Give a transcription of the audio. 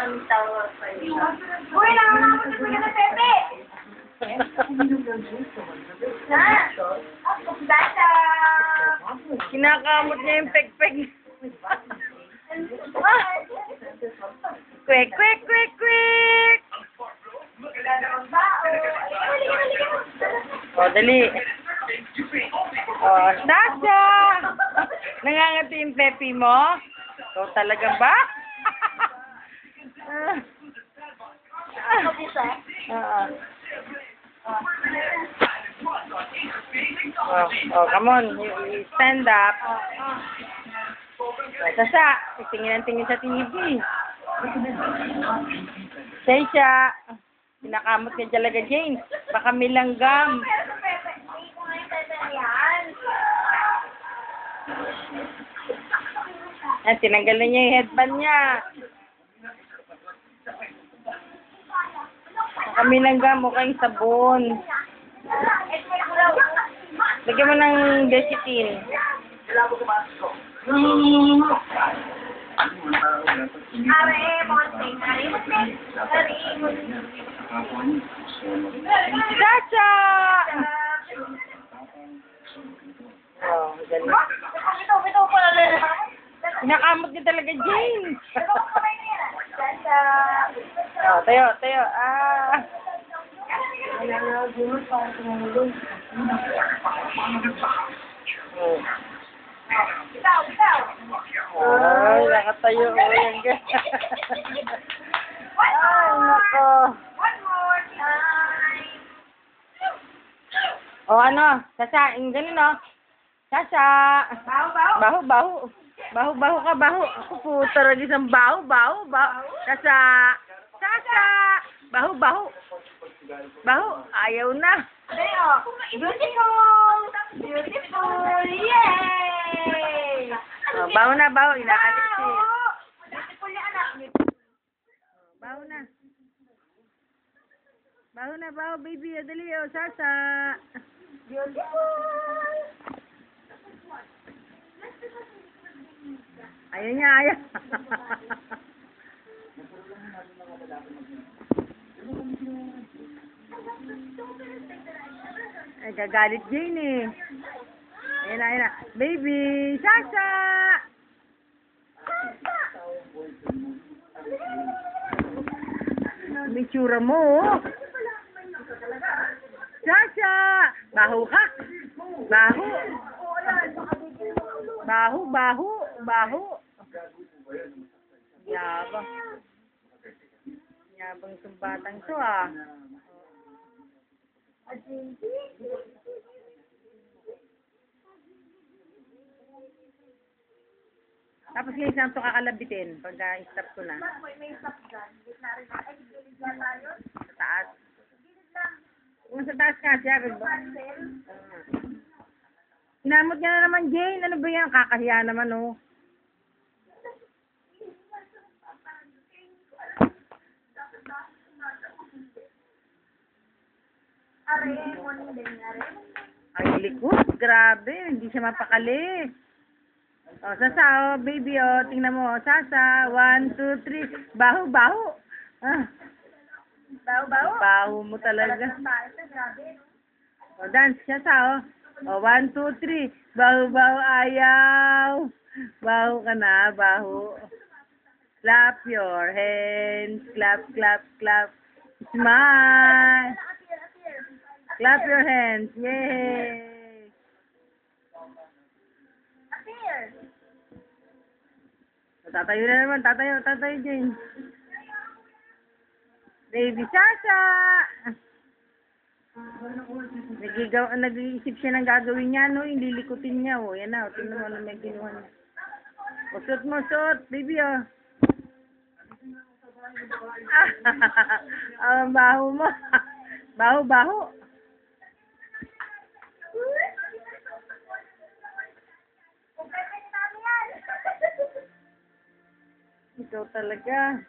kami tawa pa rin. Uy, nangangamot yung mga Pepe! Dada! Kinakamot niya yung pek-pek. Quick, quick, quick, quick! O, dali. O, Sasha! Nangangati yung pepe mo? Ikaw talaga ba? Oo. Oh, come on. You stand up. Sasha, tingin ang tingin sa TV. Sasha, pinakamot ka talaga, Jane. Baka may langgam. Tinanggal na niya yung headband niya. Baka may langgam, mukhang sabon. Lagyan mo ng Desitin. Chacha! Oh, galing. Pinakamot niya talaga, Jane. Oh, tayo, tayo. Ay, nakatayo. Ayan ka. Ay, nako. O ano, Sasha, yung ganun o. Sasha. Baho, baho. Baho, baho ka, baho. Ako po, talaga isang baho, baho, baho. Sasha. Sasha. Baho, baho. Baho, ayaw na. Beautiful! Beautiful! Yay! Baho na, baho. Inaalis siya. Beautiful yung anak. Baho na. Baho na, baho, baby. Dali, o, Sasha. Beautiful! Ayaw niya, ayaw. Ay, gagalit Jane eh. Ayun na, ayun na. Baby, Sasha! May tsura mo, oh. Sasha! Baho ka? Baho. Baho, baho, baho. Yabang. Yabang itong batang to, ah. Tapos ngayon saan ito kakalabitin pagka-stop ko na? May stop dyan. Gitna rin. Ay, gilid na tayo. Sa taas. Gilid lang. Kung sa taas nga siya, hinamot niya na naman, Jane. Ano ba yan? Kakahiya naman, oh. Are, morning din, are. Ay, likod. Grabe. Hindi siya mapakali. O, Sasa, oh, baby, oh. Tingnan mo, oh. Sasa. 1, 2, 3. Baho, baho. Ah. Baho-baho. Baho mo talaga. O, dance. Sasa, oh. O, 1, 2, 3. Baho, baho. Ayaw. Baho ka na. Baho. Clap your hands. Clap, clap, clap. Smile. Clap your hands. Yay. Appear. Tatayo na naman. Tatayo, tatayo, Jane. Baby Sasha. Nag-iisip siya ng gagawin niya, no? Hindi likutin niya, oh. Yan na, oh. Tingnan mo ano may ginawa niya. O, suot mo, suot. Baby, oh. Ang baho mo. Baho, baho. Ikaw talaga.